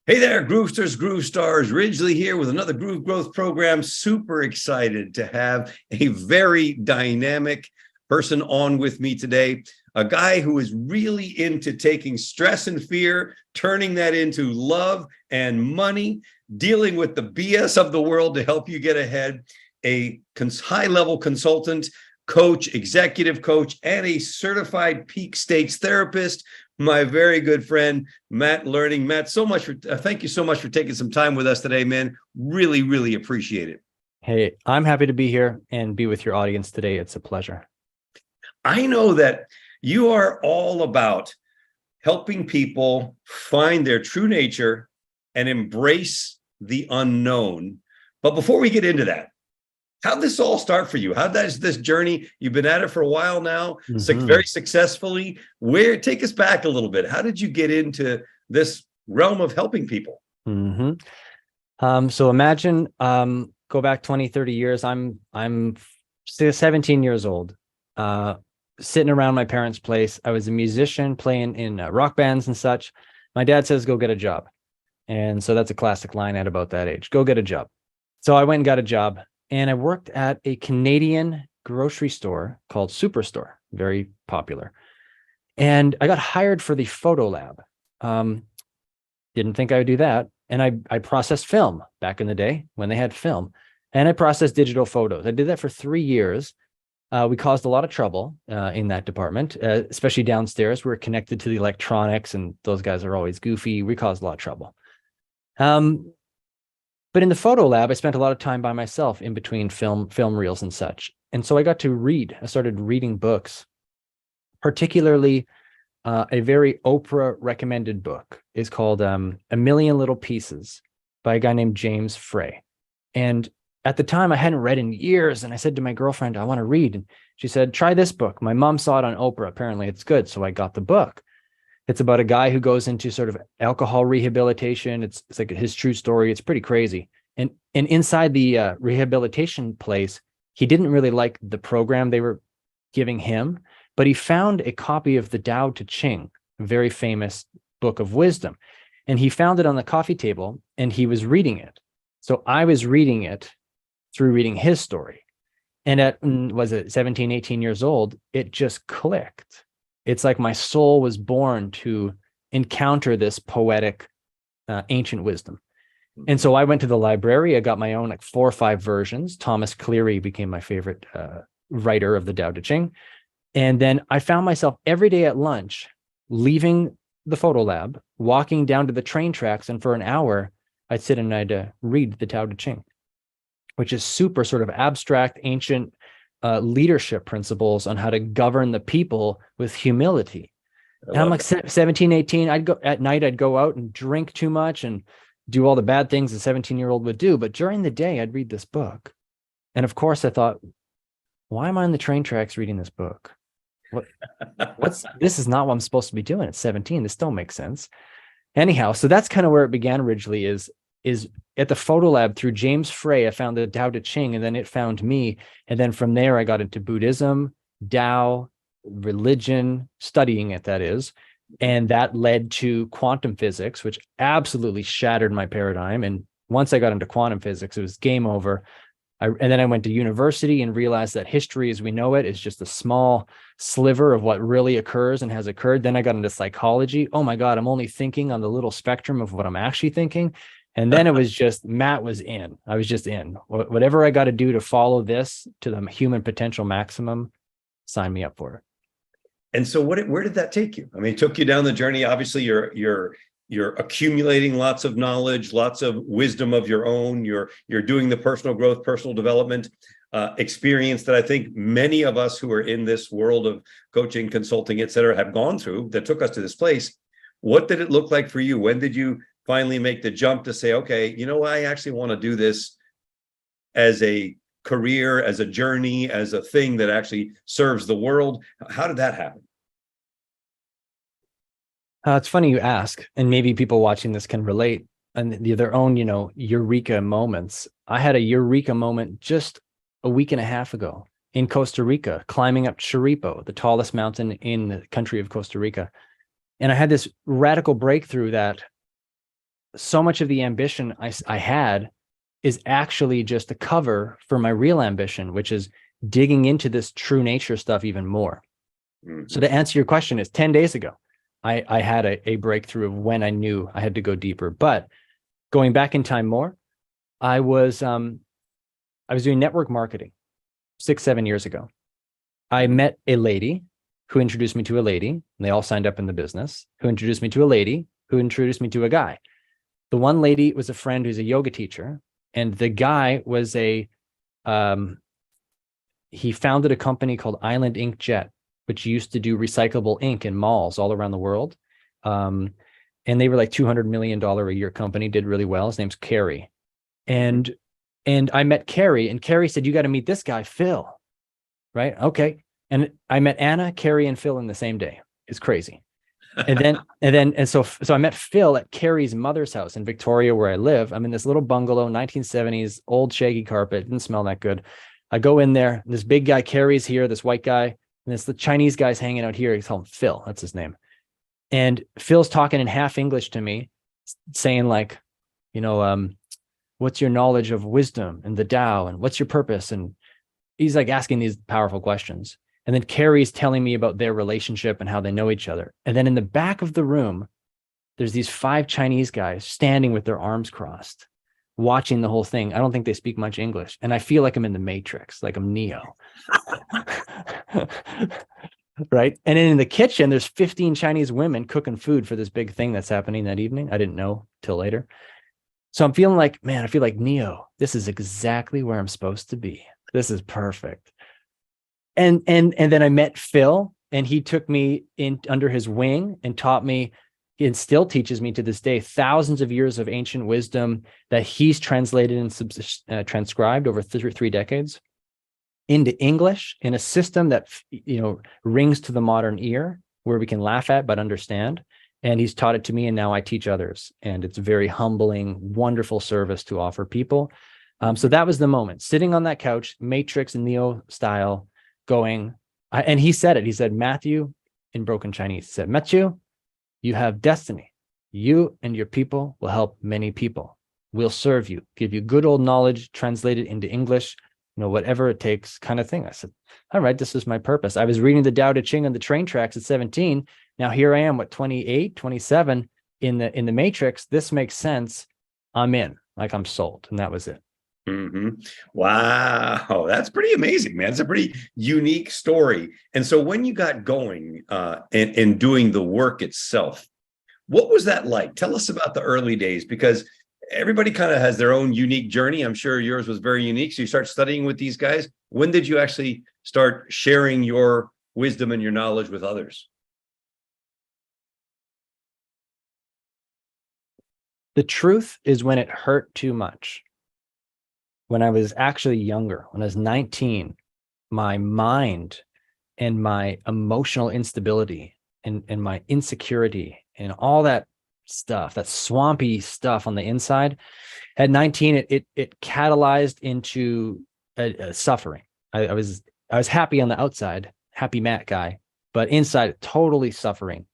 Hey there, Groovesters, Groove Stars. Ridgely here with another Groove Growth program. Super excited to have a very dynamic person on with me today. A guy who is really into taking stress and fear, turning that into love and money, dealing with the BS of the world to help you get ahead. A high-level consultant, coach, executive coach, and a certified peak stakes therapist. My very good friend, Matt Learning. Matt, thank you so much for taking some time with us today, man. Really, really appreciate it. Hey, I'm happy to be here and be with your audience today. It's a pleasure. I know that you are all about helping people find their true nature and embrace the unknown. But before we get into that, how'd this all start for you? How does this journey? You've been at it for a while now, very successfully. Take us back a little bit. How did you get into this realm of helping people? So imagine, go back 20, 30 years. I'm 17 years old, sitting around my parents' place. I was a musician playing in rock bands and such. My dad says, go get a job. And so that's a classic line at about that age, go get a job. So I went and got a job. And I worked at a Canadian grocery store called Superstore, very popular. And I got hired for the photo lab. Didn't think I would do that. And I processed film back in the day when they had film. And I processed digital photos. I did that for 3 years. We caused a lot of trouble in that department, especially downstairs. We were connected to the electronics, and those guys are always goofy. We caused a lot of trouble. But in the photo lab, I spent a lot of time by myself in between film reels and such. And so I got to read. I started reading books, particularly a very Oprah recommended book is called A Million Little Pieces by a guy named James Frey. And at the time I hadn't read in years. And I said to my girlfriend, I want to read. And she said, try this book. My mom saw it on Oprah. Apparently it's good. So I got the book. It's about a guy who goes into sort of alcohol rehabilitation. It's like his true story. It's pretty crazy. And inside the rehabilitation place, he didn't really like the program they were giving him, but he found a copy of the Tao Te Ching, a very famous book of wisdom. And he found it on the coffee table and he was reading it. So I was reading it through reading his story. And at, 17, 18 years old, it just clicked. It's like my soul was born to encounter this poetic, ancient wisdom. And so I went to the library. I got my own 4 or 5 versions. Thomas Cleary became my favorite writer of the Tao Te Ching. And then I found myself every day at lunch, leaving the photo lab, walking down to the train tracks. And for an hour, I'd sit and I'd read the Tao Te Ching, which is super sort of abstract, ancient leadership principles on how to govern the people with humility. And I'm like 17, 18. I'd go out and drink too much and do all the bad things a 17-year-old would do. But during the day, I'd read this book. And of course, I thought, why am I on the train tracks reading this book? This is not what I'm supposed to be doing at 17. This don't make sense. Anyhow, so that's kind of where it began originally is at the photo lab through James Frey. I found the Tao Te Ching, and then it found me. And then from there, I got into Buddhism, Tao, religion, studying it, that is. And that led to quantum physics, which absolutely shattered my paradigm. And once I got into quantum physics, it was game over. And then I went to university and realized that history as we know it is just a small sliver of what really occurs and has occurred. Then I got into psychology. Oh my God, I'm only thinking on the little spectrum of what I'm actually thinking. And then it was just, Matt was in. I was just in. Whatever I got to do to follow this to the human potential maximum, sign me up for it. And so where did that take you? I mean, it took you down the journey. Obviously, you're accumulating lots of knowledge, lots of wisdom of your own. You're doing the personal growth, personal development experience that I think many of us who are in this world of coaching, consulting, et cetera, have gone through that took us to this place. What did it look like for you? When did you finally make the jump to say, okay, you know, I actually want to do this as a career, as a journey, as a thing that actually serves the world? How did that happen? It's funny you ask, and maybe people watching this can relate and their own, eureka moments. I had a eureka moment just a week and a half ago in Costa Rica, climbing up Chiripo, the tallest mountain in the country of Costa Rica. And I had this radical breakthrough that so much of the ambition I had is actually just a cover for my real ambition, which is digging into this true nature stuff even more. So to answer your question, is 10 days ago, I had a breakthrough of when I knew I had to go deeper. But going back in time more, I was doing network marketing 6-7 years ago. I met a lady who introduced me to a lady, and they all signed up in the business, who introduced me to a lady, who introduced me to a guy. The one lady was a friend who's a yoga teacher, and the guy was he founded a company called Island Ink Jet, which used to do recyclable ink in malls all around the world. And they were like $200 million a year company, did really well. His name's Kerry. And I met Kerry, and Kerry said, you got to meet this guy, Phil. Right? Okay. And I met Anna, Kerry, and Phil in the same day. It's crazy. And so I met Phil at Kerry's mother's house in Victoria, where I live. I'm in this little bungalow, 1970s, old shaggy carpet. Didn't smell that good. I go in there. This big guy, Kerry's here, this white guy, and the Chinese guy's hanging out here. He's called Phil. That's his name. And Phil's talking in half English to me, saying like, what's your knowledge of wisdom and the Tao, and what's your purpose? And he's like asking these powerful questions. And then Carrie's telling me about their relationship and how they know each other. And then in the back of the room, there's these 5 Chinese guys standing with their arms crossed, watching the whole thing. I don't think they speak much English. And I feel like I'm in the Matrix, like I'm Neo. Right? And then in the kitchen, there's 15 Chinese women cooking food for this big thing that's happening that evening. I didn't know till later. So I'm feeling like, man, I feel like Neo. This is exactly where I'm supposed to be. This is perfect. And then I met Phil, and he took me in under his wing and taught me, and still teaches me to this day, thousands of years of ancient wisdom that he's translated and transcribed over 3 decades into English in a system that rings to the modern ear, where we can laugh at but understand. And he's taught it to me, and now I teach others. And it's a very humbling, wonderful service to offer people. So that was the moment, sitting on that couch, Matrix and Neo style, going, and he said it. He said, Matthew, in broken Chinese, he said, Matthew, you have destiny. You and your people will help many people. We'll serve you, give you good old knowledge, translate it into English, whatever it takes, kind of thing. I said, all right, this is my purpose. I was reading the Tao Te Ching on the train tracks at 17. Now here I am, 28, 27 in the Matrix. This makes sense. I'm in, like I'm sold. And that was it. Mm-hmm. Wow, that's pretty amazing, man. It's a pretty unique story. And so when you got going and doing the work itself, what was that like? Tell us about the early days, because everybody kind of has their own unique journey. I'm sure yours was very unique. So you start studying with these guys. When did you actually start sharing your wisdom and your knowledge with others? The truth is, when it hurt too much. When I was actually younger, when I was 19, my mind and my emotional instability and my insecurity and all that stuff, that swampy stuff on the inside, at 19, it catalyzed into a suffering. I was happy on the outside, happy Matt guy, but inside totally suffering.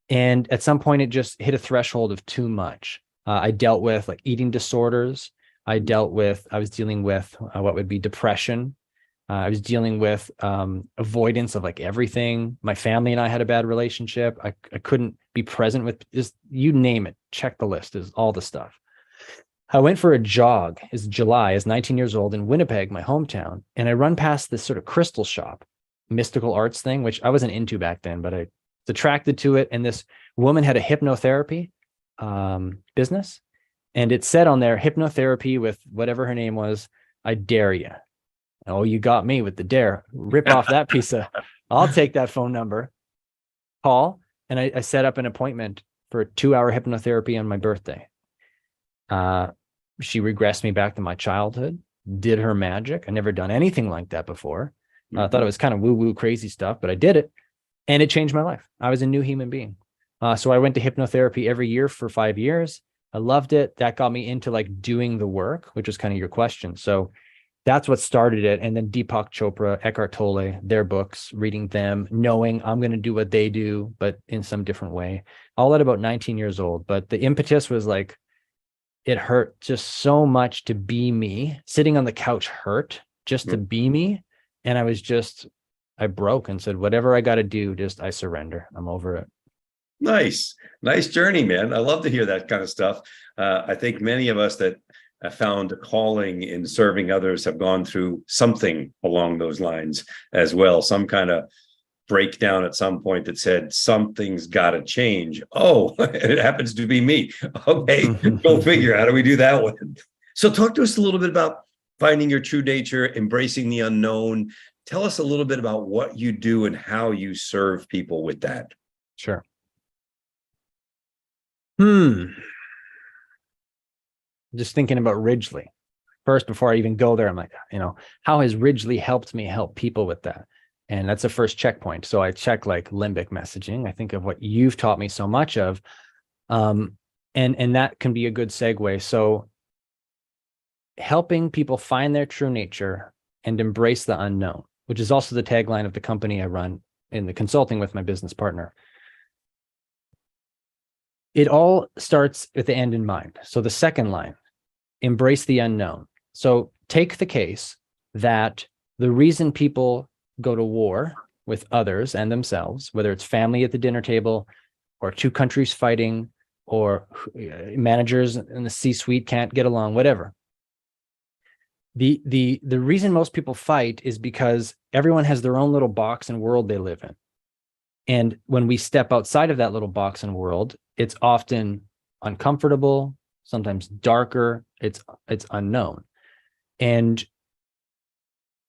And at some point, it just hit a threshold of too much. I dealt with like eating disorders. I was dealing with what would be depression. I was dealing with avoidance of like everything. My family and I had a bad relationship. I couldn't be present with, just you name it. Check the list, is all the stuff. I went for a jog. It's July. I was 19 years old in Winnipeg, my hometown. And I run past this sort of crystal shop, mystical arts thing, which I wasn't into back then, but I was attracted to it. And this woman had a hypnotherapy business. And it said on there, hypnotherapy with whatever her name was, I dare you. Oh, you got me with the dare. Rip off that piece of, I'll take that phone number. Call. And I set up an appointment for a 2-hour hypnotherapy on my birthday. She regressed me back to my childhood, did her magic. I never done anything like that before. I thought it was kind of woo-woo crazy stuff, but I did it. And it changed my life. I was a new human being. So I went to hypnotherapy every year for 5 years. I loved it. That got me into like doing the work, which is kind of your question. So that's what started it. And then Deepak Chopra, Eckhart Tolle, their books, reading them, knowing I'm going to do what they do, but in some different way. All at about 19 years old. But the impetus was like, it hurt just so much to be me. Sitting on the couch hurt just to be me. And I broke and said, whatever I got to do, I surrender. I'm over it. Nice journey, man. I love to hear that kind of stuff. I think many of us that have found a calling in serving others have gone through something along those lines as well. Some kind of breakdown at some point that said something's got to change. Oh, it happens to be me. Okay, go figure. How do we do that one? So talk to us a little bit about finding your true nature, embracing the unknown. Tell us a little bit about what you do and how you serve people with that. Sure. Just thinking about Ridgely. First, before I even go there, I'm like, how has Ridgely helped me help people with that? And that's the first checkpoint. So I check like limbic messaging. I think of what you've taught me so much of. And that can be a good segue. So helping people find their true nature and embrace the unknown, which is also the tagline of the company I run in the consulting with my business partner. It all starts with the end in mind. So the second line, embrace the unknown. So take the case that the reason people go to war with others and themselves, whether it's family at the dinner table or two countries fighting or managers in the C-suite can't get along, whatever. The reason most people fight is because everyone has their own little box and world they live in. And when we step outside of that little box and world, it's often uncomfortable, sometimes darker, it's unknown. And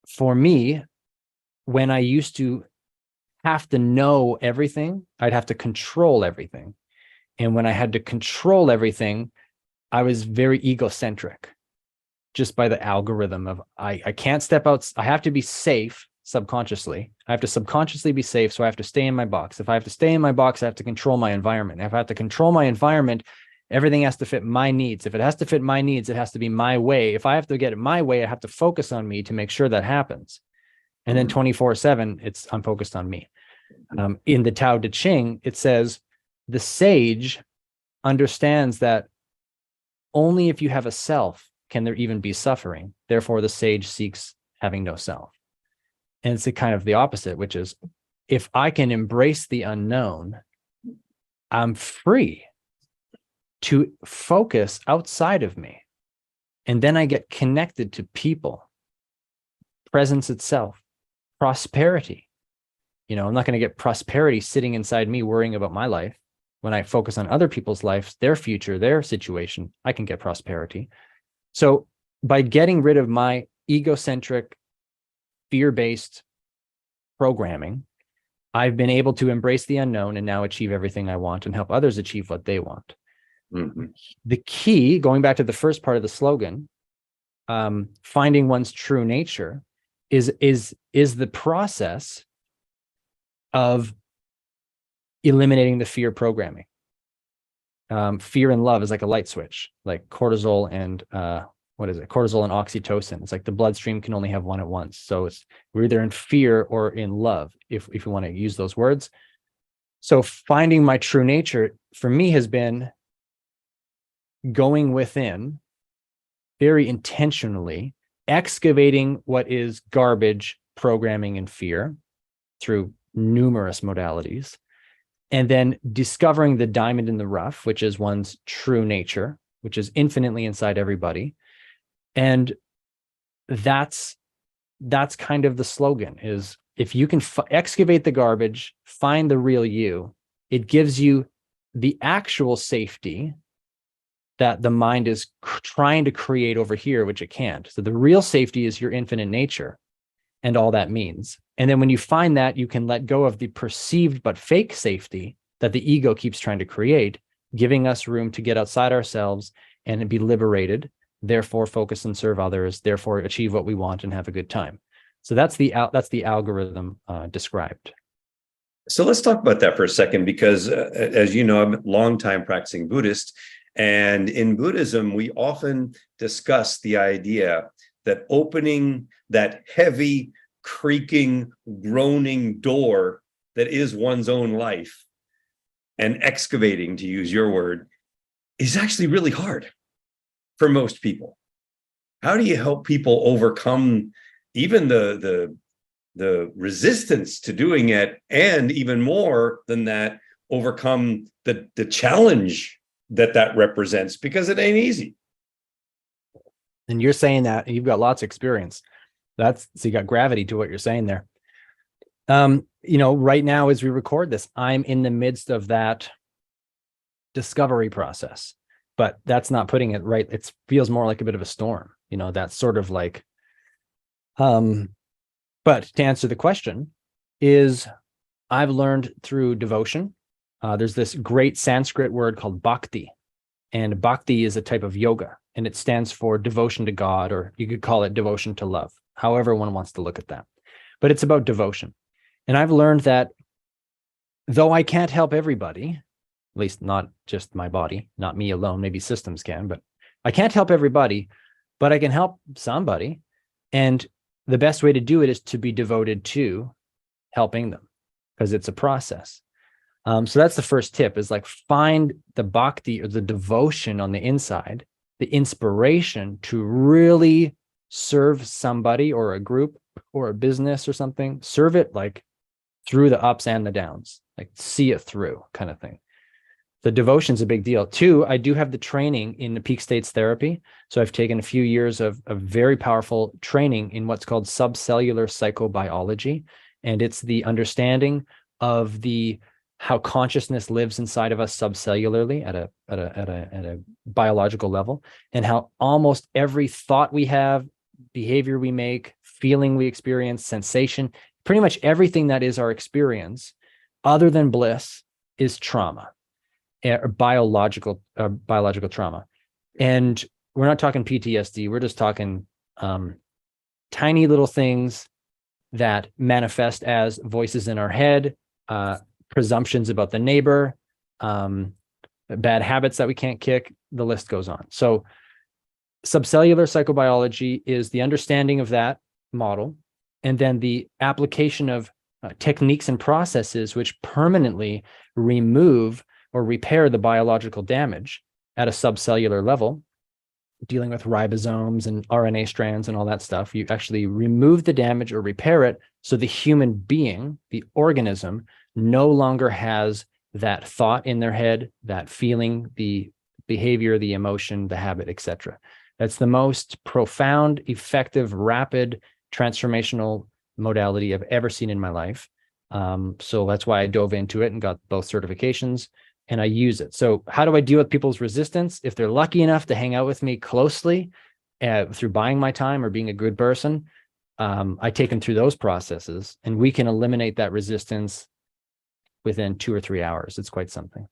for me, when I used to have to know everything, I'd have to control everything. And when I had to control everything, I was very egocentric, just by the algorithm of I can't step out. I have to be safe subconsciously. I have to subconsciously be safe. So I have to stay in my box. If I have to stay in my box, I have to control my environment. If I have to control my environment, everything has to fit my needs. If it has to fit my needs, it has to be my way. If I have to get it my way, I have to focus on me to make sure that happens. And then 24/7, I'm focused on me. In the Tao Te Ching, it says the sage understands that only if you have a self can there even be suffering. Therefore, the sage seeks having no self. And it's kind of the opposite, which is if I can embrace the unknown, I'm free to focus outside of me. And then I get connected to people, presence itself, prosperity. I'm not going to get prosperity sitting inside me worrying about my life. When I focus on other people's lives, their future, their situation, I can get prosperity. So by getting rid of my egocentric, fear-based programming, I've been able to embrace the unknown and now achieve everything I want and help others achieve what they want. Mm-hmm. The key, going back to the first part of the slogan, finding one's true nature, is the process of eliminating the fear programming. Fear and love is like a light switch, like cortisol and cortisol and oxytocin. It's like the bloodstream can only have one at once. So we're either in fear or in love, if we want to use those words. So finding my true nature for me has been going within very intentionally, excavating what is garbage, programming, and fear through numerous modalities, and then discovering the diamond in the rough, which is one's true nature, which is infinitely inside everybody. And that's kind of the slogan, is if you can excavate the garbage, find the real you, it gives you the actual safety that the mind is trying to create over here, which it can't. So the real safety is your infinite nature and all that means. And then when you find that, you can let go of the perceived but fake safety that the ego keeps trying to create, giving us room to get outside ourselves and be liberated, therefore focus and serve others, therefore achieve what we want and have a good time. So that's the algorithm described. So let's talk about that for a second, because as you know, I'm a longtime practicing Buddhist. And in Buddhism, we often discuss the idea that opening that heavy, creaking, groaning door that is one's own life and excavating, to use your word, is actually really hard. for most people? How do you help people overcome even the resistance to doing it, and even more than that, overcome the challenge that represents, because it ain't easy? And you're saying that, and you've got lots of experience. So you got gravity to what you're saying there. Right now as we record this, I'm in the midst of that discovery process, but that's not putting it right. It feels more like a bit of a storm, that's sort of like, but to answer the question is, I've learned through devotion. There's this great Sanskrit word called bakti, and bakti is a type of yoga, and it stands for devotion to God, or you could call it devotion to love, however one wants to look at that. But it's about devotion. And I've learned that though I can't help everybody, at least not just my body, not me alone, maybe systems can, but I can't help everybody, but I can help somebody. And the best way to do it is to be devoted to helping them, because it's a process. So that's the first tip, is like, find the bhakti, or the devotion on the inside, the inspiration to really serve somebody or a group or a business or something. Serve it like through the ups and the downs, like see it through kind of thing. The devotion's a big deal. 2, I do have the training in the peak states therapy. So I've taken a few years of very powerful training in what's called subcellular psychobiology. And it's the understanding of how consciousness lives inside of us subcellularly at a biological level, and how almost every thought we have, behavior we make, feeling we experience, sensation, pretty much everything that is our experience, other than bliss, is trauma, or biological trauma. And we're not talking PTSD. We're just talking tiny little things that manifest as voices in our head, presumptions about the neighbor, bad habits that we can't kick. The list goes on. So subcellular psychobiology is the understanding of that model, and then the application of techniques and processes which permanently remove or repair the biological damage at a subcellular level, dealing with ribosomes and RNA strands and all that stuff. You actually remove the damage or repair it, so the human being, the organism, no longer has that thought in their head, that feeling, the behavior, the emotion, the habit, etc. That's the most profound, effective, rapid, transformational modality I've ever seen in my life. So that's why I dove into it and got both certifications, and I use it. So how do I deal with people's resistance? If they're lucky enough to hang out with me closely through buying my time or being a good person, I take them through those processes, and we can eliminate that resistance within 2 or 3 hours. It's quite something.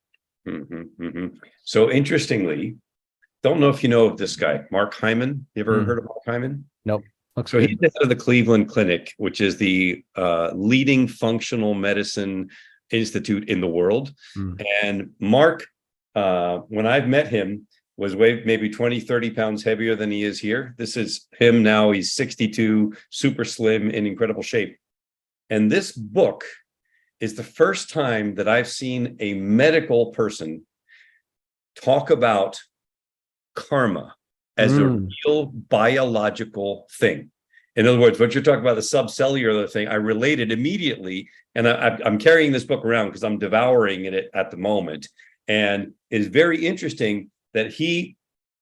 So interestingly, don't know if you know of this guy, Mark Hyman. You ever heard of Mark Hyman? Nope. So he's the head of the Cleveland Clinic, which is the leading functional medicine institute in the world. And Mark, when I've met him, was maybe 20, 30 pounds heavier than he is here. This is him now. He's 62, super slim, in incredible shape. And this book is the first time that I've seen a medical person talk about karma as a real biological thing. In other words, what you're talking about, the subcellular thing, I related immediately. And I'm carrying this book around because I'm devouring it at the moment. And it's very interesting that he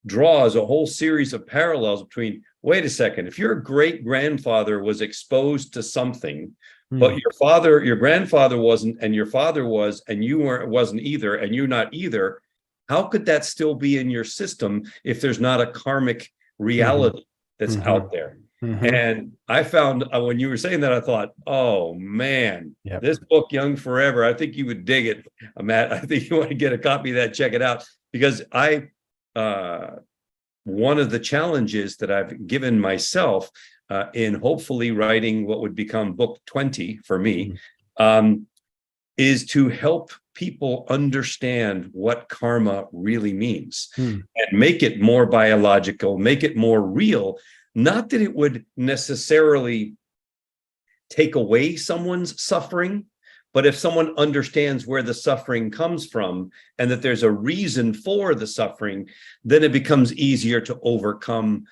draws a whole series of parallels between, wait a second, if your great grandfather was exposed to something, but your grandfather wasn't, and your father was, and you wasn't either, and you're not either, how could that still be in your system if there's not a karmic reality that's out there? And I found, when you were saying that, I thought, oh man, this book, Young Forever, I think you would dig it, Matt. I think you want to get a copy of that, check it out, because one of the challenges that I've given myself in hopefully writing what would become book 20 for me is to help people understand what karma really means and make it more biological, make it more real. Not that it would necessarily take away someone's suffering, But if someone understands where the suffering comes from and that there's a reason for the suffering, then it becomes easier to overcome,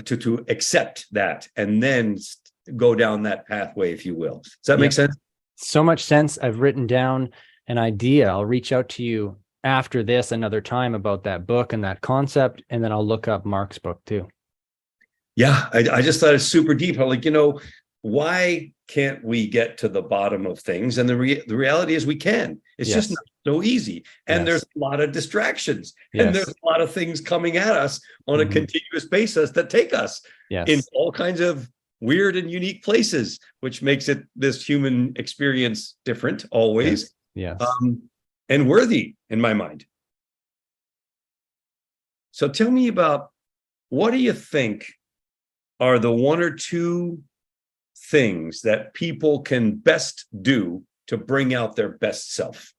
to accept that, and then go down that pathway, if you will. Does that make sense? So much sense. I've written down an idea. I'll reach out to you after this another time about that book and that concept, and then I'll look up Mark's book too. Yeah, I just thought it's super deep. I'm like, why can't we get to the bottom of things? And the reality is we can. It's just not so easy. And there's a lot of distractions. And there's a lot of things coming at us on a continuous basis that take us in all kinds of weird and unique places, which makes it this human experience different always. And worthy in my mind. So tell me about, what do you think are the one or two things that people can best do to bring out their best self?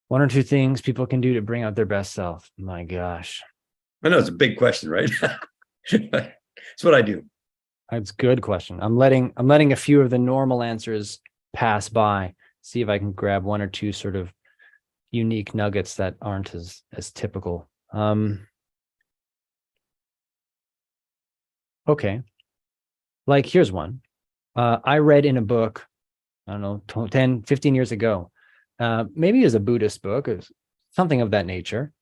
One or two things people can do to bring out their best self. My gosh. I know it's a big question, right? It's what I do. It's a good question. I'm letting a few of the normal answers pass by. See if I can grab one or two sort of unique nuggets that aren't as typical. Okay. Like, here's one. I read in a book, I don't know, 10, 15 years ago. Maybe it was a Buddhist book or something of that nature.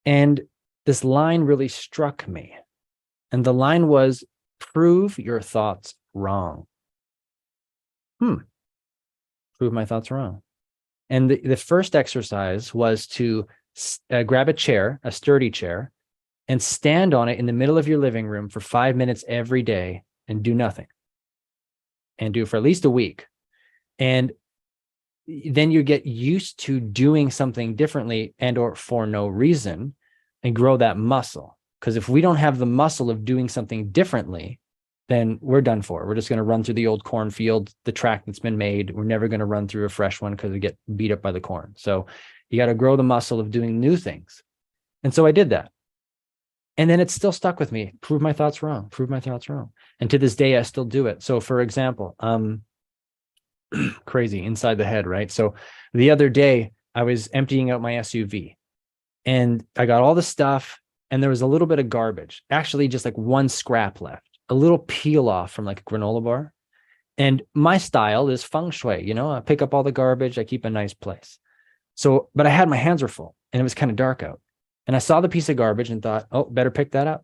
And this line really struck me. And the line was, prove your thoughts wrong. Prove my thoughts wrong. And the first exercise was to grab a chair, a sturdy chair, and stand on it in the middle of your living room for 5 minutes every day and do nothing. And do it for at least a week. And then you get used to doing something differently and or for no reason, and grow that muscle. Because if we don't have the muscle of doing something differently, then we're done for. We're just going to run through the old cornfield, the track that's been made. We're never going to run through a fresh one because we get beat up by the corn. So you got to grow the muscle of doing new things. And so I did that. And then it still stuck with me. Prove my thoughts wrong. Prove my thoughts wrong. And to this day, I still do it. So for example, crazy inside the head, right? So the other day I was emptying out my SUV and I got all the stuff and there was a little bit of garbage, actually just like one scrap left, a little peel off from like a granola bar. And my style is feng shui, I pick up all the garbage. I keep a nice place. So, but I had my hands were full and it was kind of dark out. And I saw the piece of garbage and thought, oh, better pick that up.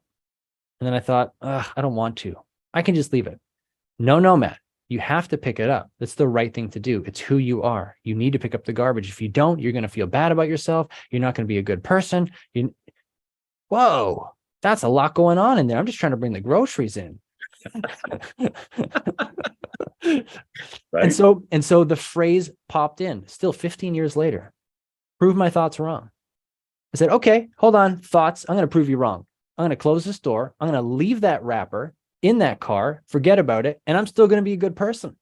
And then I thought, I don't want to. I can just leave it. No, Matt, you have to pick it up. That's the right thing to do. It's who you are. You need to pick up the garbage. If you don't, you're going to feel bad about yourself. You're not going to be a good person. Whoa, that's a lot going on in there. I'm just trying to bring the groceries in. Right. And so the phrase popped in still 15 years later. Prove my thoughts wrong. I said, okay, hold on, thoughts. I'm going to prove you wrong. I'm going to close this door. I'm going to leave that wrapper in that car, forget about it, and I'm still going to be a good person.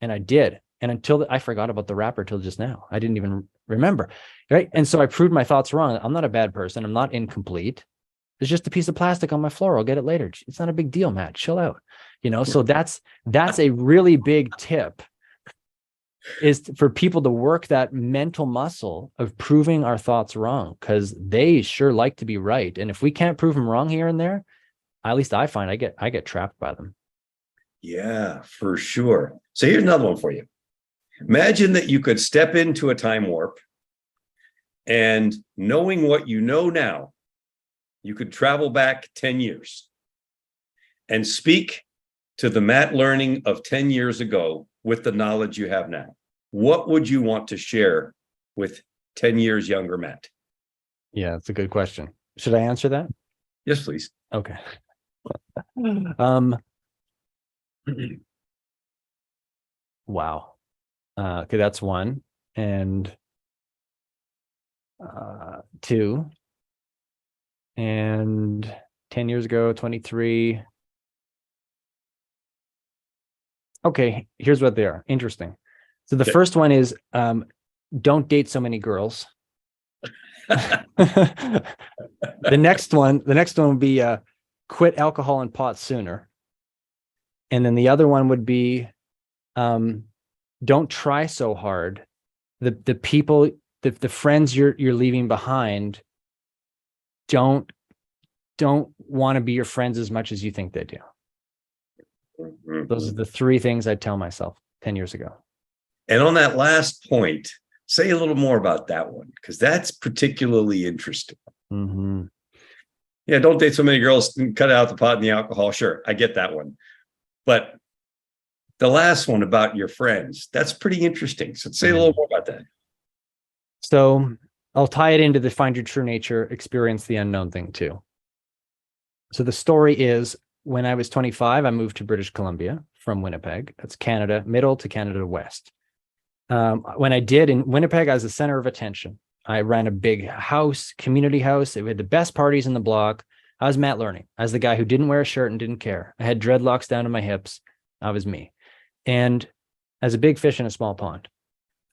And I did. And until I forgot about the wrapper till just now. I didn't even remember. Right. And so I proved my thoughts wrong. I'm not a bad person. I'm not incomplete. There's just a piece of plastic on my floor. I'll get it later. It's not a big deal, Matt. Chill out. So that's a really big tip, is for people to work that mental muscle of proving our thoughts wrong, because they sure like to be right. And if we can't prove them wrong here and there, at least I find I get trapped by them. Yeah, for sure. So here's another one for you. Imagine that you could step into a time warp and, knowing what you know now, you could travel back 10 years and speak to the Matt learning of 10 years ago with the knowledge you have now. What would you want to share with 10 years younger Matt? Yeah, that's a good question. Should I answer that? Yes, please. Okay. Wow. Okay, that's one. And two. And 10 years ago, 23. Okay, here's what they are. Interesting. So the first one is, don't date so many girls. The next one would be quit alcohol and pot sooner. And then the other one would be Don't try so hard. The people, the friends you're leaving behind don't want to be your friends as much as you think they do. Those are the three things I'd tell myself 10 years ago. And on that last point, say a little more about that one, because that's particularly interesting. Mm-hmm. Yeah, don't date so many girls and cut out the pot and the alcohol. Sure, I get that one. But the last one about your friends, that's pretty interesting. So say a little more about that. So I'll tie it into the find your true nature, experience the unknown thing too. So the story is, when I was 25, I moved to British Columbia from Winnipeg. That's Canada, middle to Canada West. When I did in Winnipeg, I was the center of attention. I ran a big house, community house. It had the best parties in the block. I was Matt Learning. I was the guy who didn't wear a shirt and didn't care. I had dreadlocks down to my hips. That was me. And as a big fish in a small pond,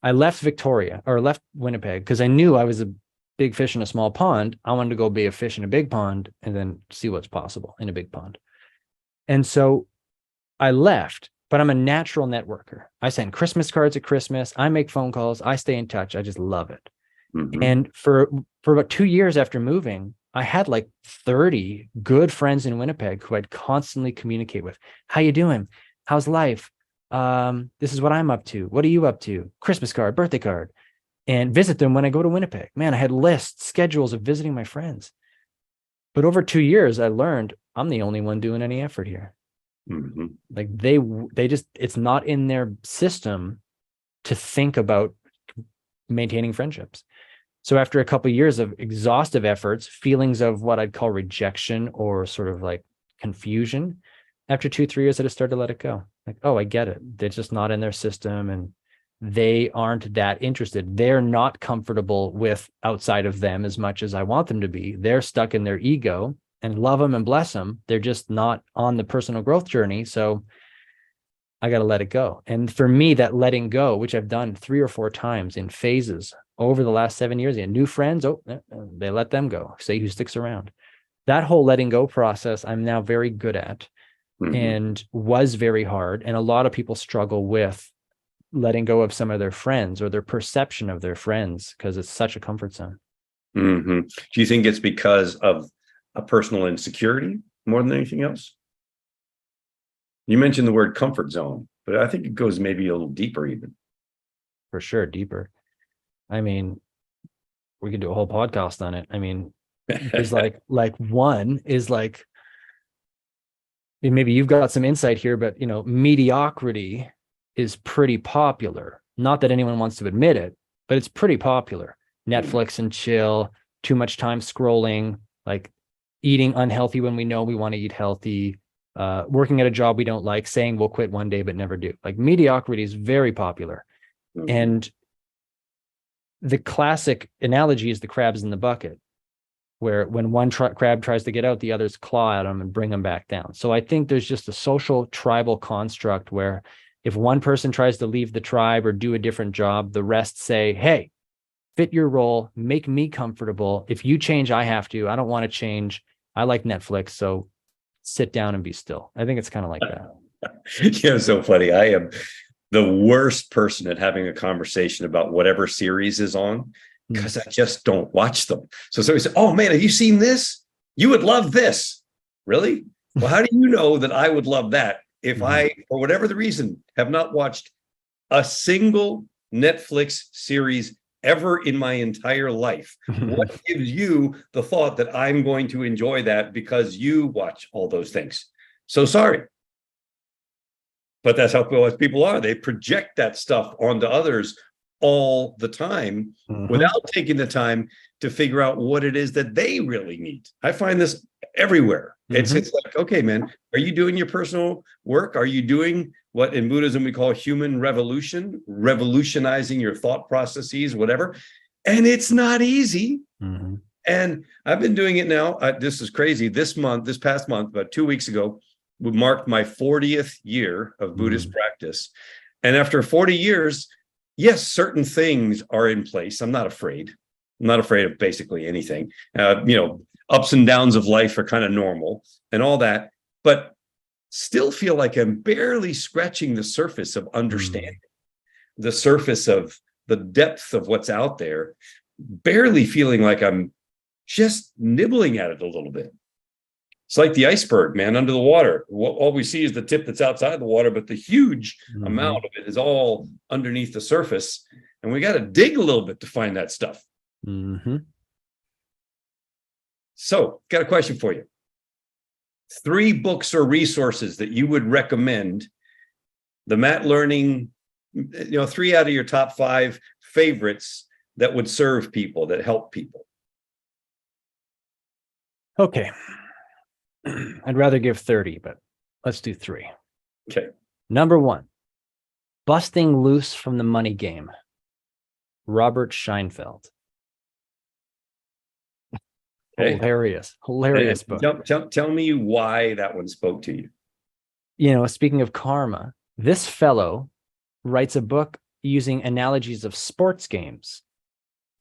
I left Winnipeg because I knew I was a big fish in a small pond. I wanted to go be a fish in a big pond and then see what's possible in a big pond. And so I left, but I'm a natural networker. I send Christmas cards at Christmas. I make phone calls. I stay in touch. I just love it. Mm-hmm. And for about 2 years after moving, I had like 30 good friends in Winnipeg who I'd constantly communicate with. How you doing? How's life? This is what I'm up to. What are you up to? Christmas card, birthday card, and visit them when I go to Winnipeg. Man, I had lists, schedules of visiting my friends. But over 2 years, I learned I'm the only one doing any effort here. Mm-hmm. Like they just, it's not in their system to think about maintaining friendships. So after a couple of years of exhaustive efforts, feelings of what I'd call rejection or sort of like confusion, after 2-3 years, I just started to let it go. Like, oh, I get it. They're just not in their system and they aren't that interested. They're not comfortable with outside of them as much as I want them to be. They're stuck in their ego, and love them and bless them. They're just not on the personal growth journey. So I got to let it go. And for me, that letting go, which I've done 3 or 4 times in phases over the last 7 years, and new friends, they let them go. Say who sticks around. That whole letting go process, I'm now very good at. Mm-hmm. And was very hard. And a lot of people struggle with letting go of some of their friends or their perception of their friends because it's such a comfort zone. Mm-hmm. Do you think it's because of a personal insecurity more than anything else? You mentioned the word comfort zone, but I think it goes maybe a little deeper even. For sure, deeper. I mean, we could do a whole podcast on it. I mean, there's like one is like, maybe you've got some insight here, but mediocrity is pretty popular. Not that anyone wants to admit it, but it's pretty popular. Netflix and chill, too much time scrolling, like eating unhealthy when we know we want to eat healthy, working at a job we don't like, saying we'll quit one day but never do. Like mediocrity is very popular. Mm-hmm. And the classic analogy is the crabs in the bucket, where when one crab tries to get out, the others claw at them and bring them back down. So I think there's just a social tribal construct where if one person tries to leave the tribe or do a different job, the rest say, hey, fit your role, make me comfortable. If you change, I have to. I don't want to change. I like Netflix, so sit down and be still. I think it's kind of like that. Yeah, so funny. I am the worst person at having a conversation about whatever series is on, because I just don't watch them. So somebody said, oh man, have you seen this? You would love this. Really? Well, how do you know that I would love that if I, for whatever the reason, have not watched a single Netflix series ever in my entire life? What gives you the thought that I'm going to enjoy that because you watch all those things? So sorry. But that's how people are. They project that stuff onto others all the time without taking the time to figure out what it is that they really need. I find this everywhere. It's like, okay, man, are you doing your personal work? Are you doing what in Buddhism we call human revolution, revolutionizing your thought processes, whatever? And it's not easy. And I've been doing it now. This is crazy. This past month, about 2 weeks ago, we marked my 40th year of Buddhist practice. And after 40 years, yes, certain things are in place. I'm not afraid. I'm not afraid of basically anything. Ups and downs of life are kind of normal and all that. But still feel like I'm barely scratching the surface of understanding, the surface of the depth of what's out there, barely feeling like I'm just nibbling at it a little bit. It's like the iceberg, man, under the water. All we see is the tip that's outside the water, but the huge amount of it is all underneath the surface. And we got to dig a little bit to find that stuff. So, got a question for you. 3 books or resources that you would recommend, the Matt Learning, 3 out of your top 5 favorites that would serve people, that help people. Okay. I'd rather give 30, but let's do 3. Okay. Number 1, Busting Loose from the Money Game, Robert Scheinfeld. Okay. Hilarious book. Tell me why that one spoke to you. Speaking of karma, this fellow writes a book using analogies of sports games.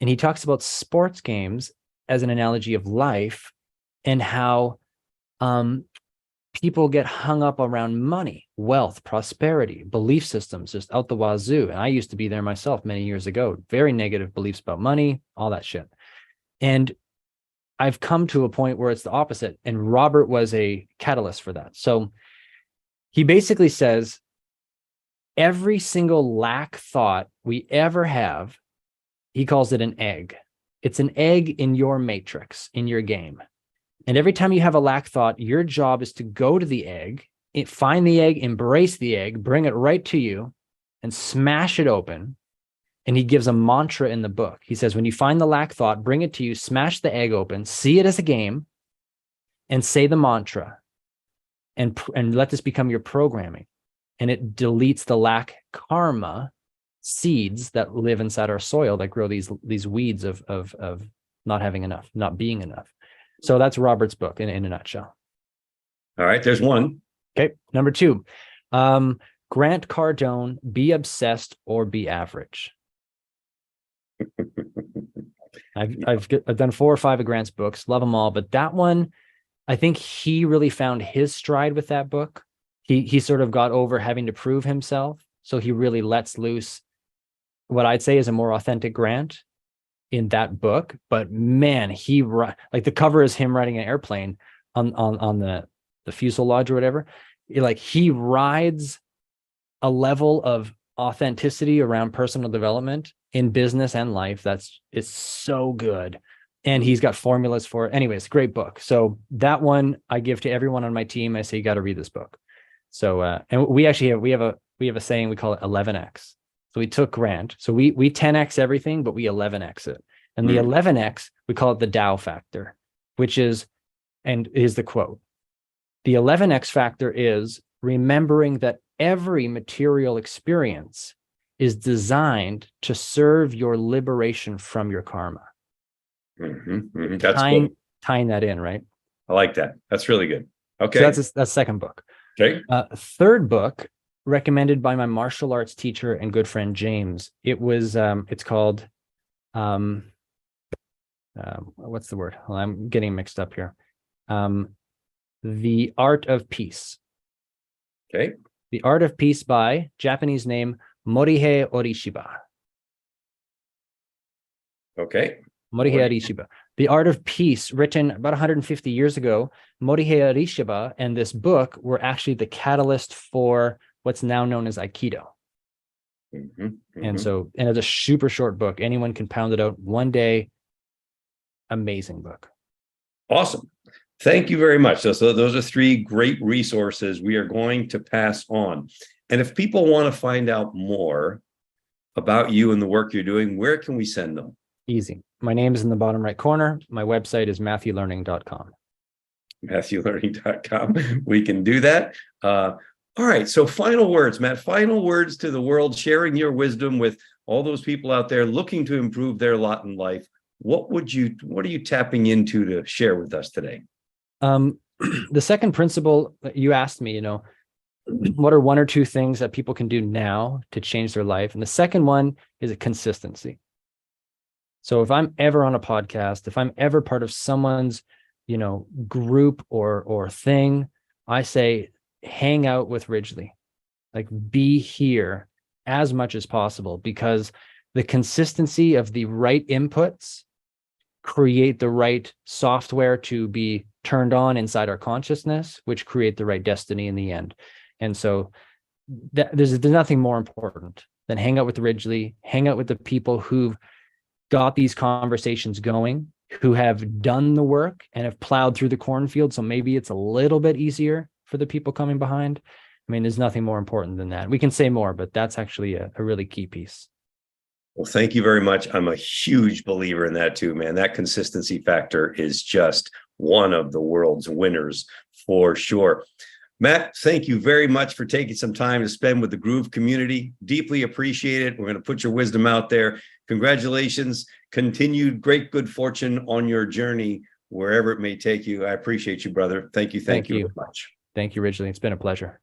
And he talks about sports games as an analogy of life and how people get hung up around money, wealth, prosperity, belief systems, just out the wazoo. And I used to be there myself many years ago, very negative beliefs about money, all that shit. And I've come to a point where it's the opposite. And Robert was a catalyst for that. So he basically says, every single lack thought we ever have, he calls it an egg. It's an egg in your matrix, in your game. And every time you have a lack thought, your job is to go to the egg, find the egg, embrace the egg, bring it right to you, and smash it open. And he gives a mantra in the book. He says, when you find the lack thought, bring it to you, smash the egg open, see it as a game, and say the mantra, and let this become your programming. And it deletes the lack karma seeds that live inside our soil that grow these weeds of not having enough, not being enough. So that's Robert's book in a nutshell. All right, there's one. Okay, number 2, Grant Cardone, Be Obsessed or Be Average. I've done 4 or 5 of Grant's books, love them all, but that one, I think he really found his stride with that book. He sort of got over having to prove himself, so he really lets loose what I'd say is a more authentic Grant in that book. But man, like the cover is him riding an airplane on the fuselage or whatever. He rides a level of authenticity around personal development in business and life it's so good, and he's got formulas for it. Anyways, great book. So that one I give to everyone on my team. I say you got to read this book. So and we actually have a saying, we call it 11x. So we took Grant, so we 10x everything, but we 11x it. And the 11x, we call it the Tao factor, which is, and here's the quote, the 11x factor is remembering that every material experience is designed to serve your liberation from your karma. That's tying that in, right? I like that. That's really good. Okay. So that's the second book. Okay. Third book, recommended by my martial arts teacher and good friend James. It's called what's the word? Well, I'm getting mixed up here. The Art of Peace. Okay. The Art of Peace by Japanese name Morihei Ueshiba. Okay. Morihei Ueshiba. The Art of Peace, written about 150 years ago. Morihei Ueshiba and this book were actually the catalyst for what's now known as Aikido. And it's a super short book. Anyone can pound it out one day. Amazing book. Awesome. Thank you very much. So those are 3 great resources we are going to pass on. And if people want to find out more about you and the work you're doing, where can we send them? Easy. My name is in the bottom right corner. My website is matthewlearning.com. matthewlearning.com. We can do that. All right. So final words, Matt, final words to the world, sharing your wisdom with all those people out there looking to improve their lot in life. What are you tapping into to share with us today? The second principle that you asked me, what are 1 or 2 things that people can do now to change their life? And the second one is a consistency. So if I'm ever on a podcast, if I'm ever part of someone's, group or thing, I say, hang out with Ridgely, like be here as much as possible, because the consistency of the right inputs create the right software to be turned on inside our consciousness, which create the right destiny in the end. And so there's nothing more important than hang out with Ridgely, hang out with the people who've got these conversations going, who have done the work and have plowed through the cornfield. So maybe it's a little bit easier for the people coming behind. I mean, there's nothing more important than that. We can say more, but that's actually a really key piece. Well, thank you very much. I'm a huge believer in that too, man. That consistency factor is just one of the world's winners for sure. Matt, thank you very much for taking some time to spend with the Groove community. Deeply appreciate it. We're going to put your wisdom out there. Congratulations. Continued great good fortune on your journey, wherever it may take you. I appreciate you, brother. Thank you. Thank you very much. Thank you, Ridgely. It's been a pleasure.